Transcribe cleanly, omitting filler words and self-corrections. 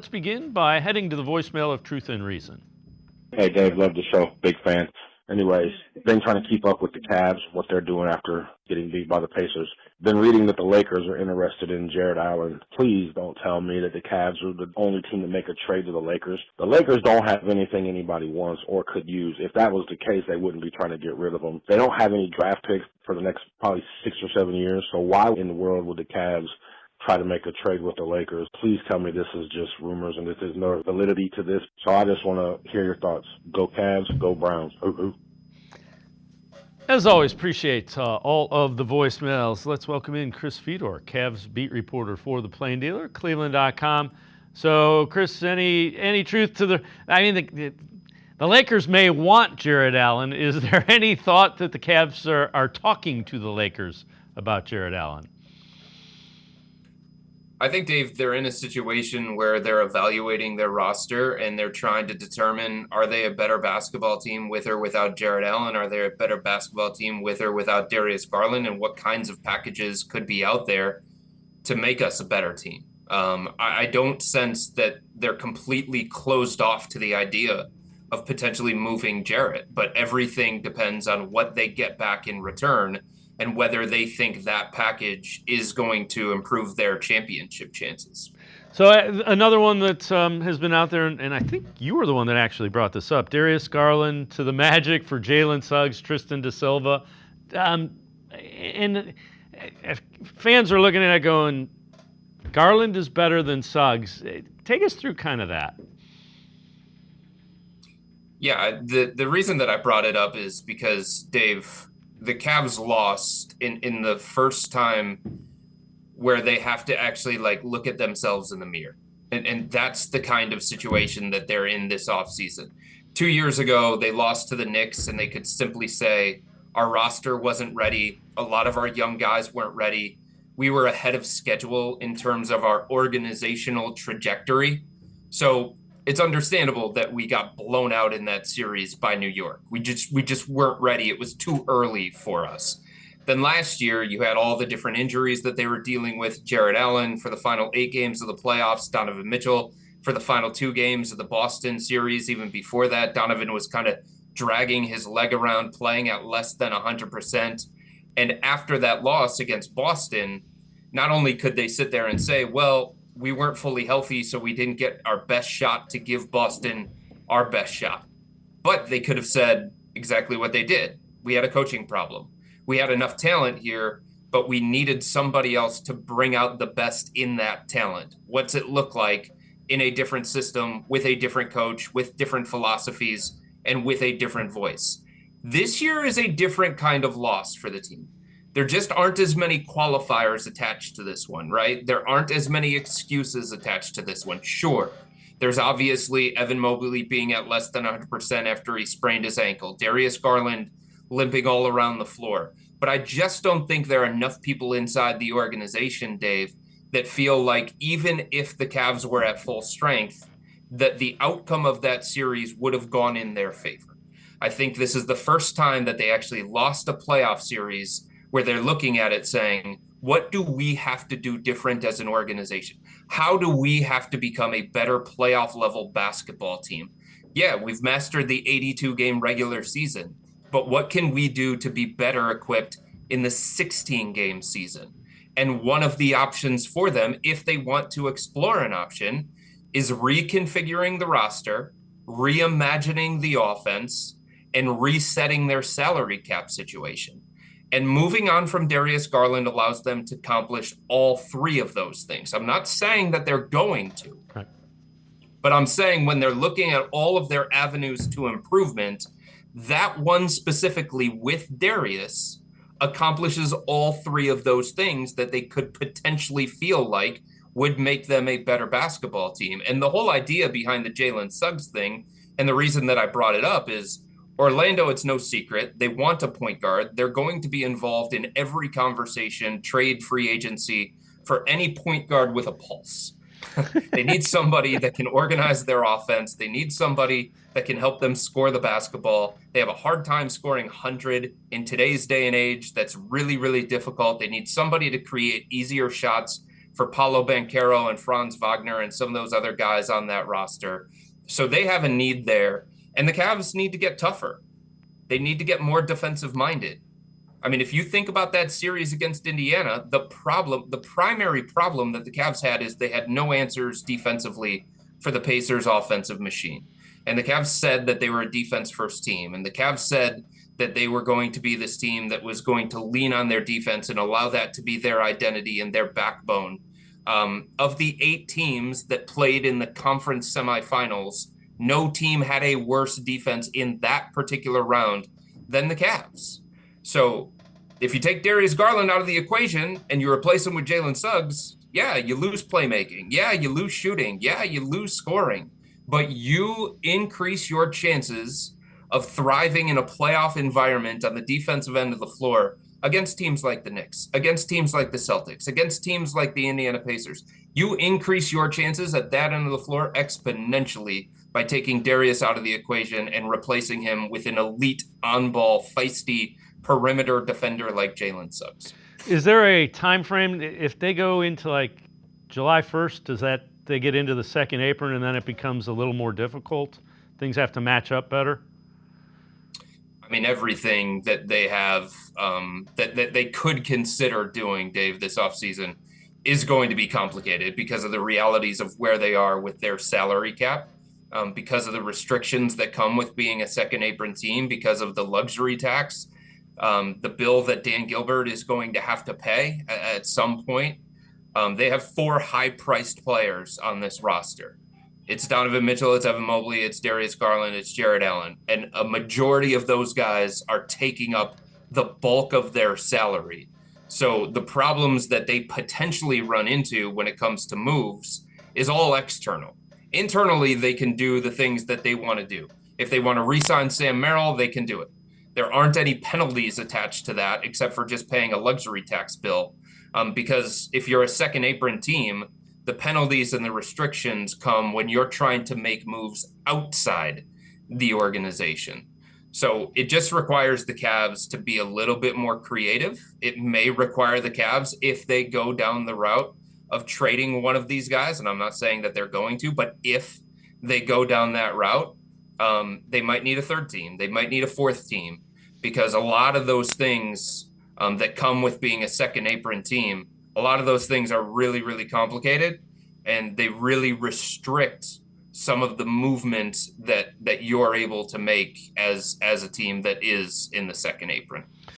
Let's begin by heading to the voicemail of Truth and Reason. Hey, Dave, love the show. Big fan. Anyways, been trying to keep up with the Cavs, what they're doing after getting beat by the Pacers. Been reading that the Lakers are interested in Jarrett Allen. Please don't tell me that the Cavs are the only team to make a trade to the Lakers. The Lakers don't have anything anybody wants or could use. If that was the case, they wouldn't be trying to get rid of them. They don't have any draft picks for the next probably 6 or 7 years. So why in the world would the Cavs try to make a trade with the Lakers? Please tell me this is just rumors and there's no validity to this. So I just want to hear your thoughts. Go Cavs, go Browns. Ooh, ooh. As always, appreciate all of the voicemails. Let's welcome in Chris Fedor, Cavs beat reporter for the Plain Dealer, cleveland.com. So, Chris, any truth to the? I mean, the Lakers may want Jarrett Allen. Is there any thought that the Cavs are talking to the Lakers about Jarrett Allen? I think, Dave, they're in a situation where they're evaluating their roster and they're trying to determine, are they a better basketball team with or without Jarrett Allen? Are they a better basketball team with or without Darius Garland? And what kinds of packages could be out there to make us a better team? I don't sense that they're completely closed off to the idea of potentially moving Jarrett, but everything depends on what they get back in return and whether they think that package is going to improve their championship chances. So another one that has been out there, and I think you were the one that actually brought this up, Darius Garland to the Magic for Jalen Suggs, Tristan da Silva. And fans are looking at it going, Garland is better than Suggs. Take us through kind of that. Yeah, the reason that I brought it up is because, Dave, the Cavs lost in the first time where they have to actually look at themselves in the mirror. And that's the kind of situation that they're in this offseason. 2 years ago, they lost to the Knicks and they could simply say, our roster wasn't ready. A lot of our young guys weren't ready. We were ahead of schedule in terms of our organizational trajectory. So it's understandable that we got blown out in that series by New York. We just weren't ready. It was too early for us. Then last year, you had all the different injuries that they were dealing with. Jarrett Allen for the final 8 games of the playoffs, Donovan Mitchell for the final 2 games of the Boston series. Even before that, Donovan was kind of dragging his leg around, playing at less than 100%. And after that loss against Boston, not only could they sit there and say, well, we weren't fully healthy, so we didn't get our best shot to give Boston our best shot. But they could have said exactly what they did. We had a coaching problem. We had enough talent here, but we needed somebody else to bring out the best in that talent. What's it look like in a different system, with a different coach, with different philosophies, and with a different voice? This year is a different kind of loss for the team. There just aren't as many qualifiers attached to this one, right? There aren't as many excuses attached to this one. Sure, there's obviously Evan Mobley being at less than 100% after he sprained his ankle, Darius Garland limping all around the floor. But I just don't think there are enough people inside the organization, Dave, that feel like even if the Cavs were at full strength, that the outcome of that series would have gone in their favor. I think this is the first time that they actually lost a playoff series where they're looking at it saying, what do we have to do different as an organization? How do we have to become a better playoff level basketball team? Yeah, we've mastered the 82-game regular season, but what can we do to be better equipped in the 16-game season? And one of the options for them, if they want to explore an option, is reconfiguring the roster, reimagining the offense, and resetting their salary cap situation. And moving on from Darius Garland allows them to accomplish all 3 of those things. I'm not saying that they're going to, right, but I'm saying when they're looking at all of their avenues to improvement, that one specifically with Darius accomplishes all 3 of those things that they could potentially feel like would make them a better basketball team. And the whole idea behind the Jalen Suggs thing, and the reason that I brought it up, is Orlando, it's no secret, they want a point guard. They're going to be involved in every conversation, trade, free agency, for any point guard with a pulse. They need somebody that can organize their offense. They need somebody that can help them score the basketball. They have a hard time scoring 100 in today's day and age. That's really, really difficult. They need somebody to create easier shots for Paulo Banchero and Franz Wagner and some of those other guys on that roster. So they have a need there. And the Cavs need to get tougher. They need to get more defensive minded. I mean, if you think about that series against Indiana, the primary problem that the Cavs had is they had no answers defensively for the Pacers' offensive machine. And the Cavs said that they were a defense-first team. And the Cavs said that they were going to be this team that was going to lean on their defense and allow that to be their identity and their backbone. Of the 8 teams that played in the conference semifinals, no team had a worse defense in that particular round than the Cavs. So if you take Darius Garland out of the equation and you replace him with Jalen Suggs, yeah, you lose playmaking. Yeah, you lose shooting. Yeah, you lose scoring. But you increase your chances of thriving in a playoff environment on the defensive end of the floor against teams like the Knicks, against teams like the Celtics, against teams like the Indiana Pacers. You increase your chances at that end of the floor exponentially by taking Darius out of the equation and replacing him with an elite on-ball, feisty perimeter defender like Jalen Suggs. Is there a time frame if they go into like July 1st? Does that they get into the second apron and then it becomes a little more difficult? Things have to match up better. I mean, everything that they have that they could consider doing, Dave, this offseason is going to be complicated because of the realities of where they are with their salary cap, because of the restrictions that come with being a second apron team, because of the luxury tax, the bill that Dan Gilbert is going to have to pay at some point. They have 4 high-priced players on this roster. It's Donovan Mitchell, it's Evan Mobley, it's Darius Garland, it's Jarrett Allen. And a majority of those guys are taking up the bulk of their salary. So the problems that they potentially run into when it comes to moves is all external. Internally, they can do the things that they want to do. If they want to re-sign Sam Merrill, they can do it. There aren't any penalties attached to that except for just paying a luxury tax bill. Because if you're a second apron team, the penalties and the restrictions come when you're trying to make moves outside the organization. So it just requires the Cavs to be a little bit more creative. It may require the Cavs, if they go down the route of trading one of these guys, and I'm not saying that they're going to, but if they go down that route, they might need a third team. They might need a fourth team, because a lot of those things that come with being a second apron team, a lot of those things are really, really complicated, and they really restrict some of the movement that you're able to make as a team that is in the second apron.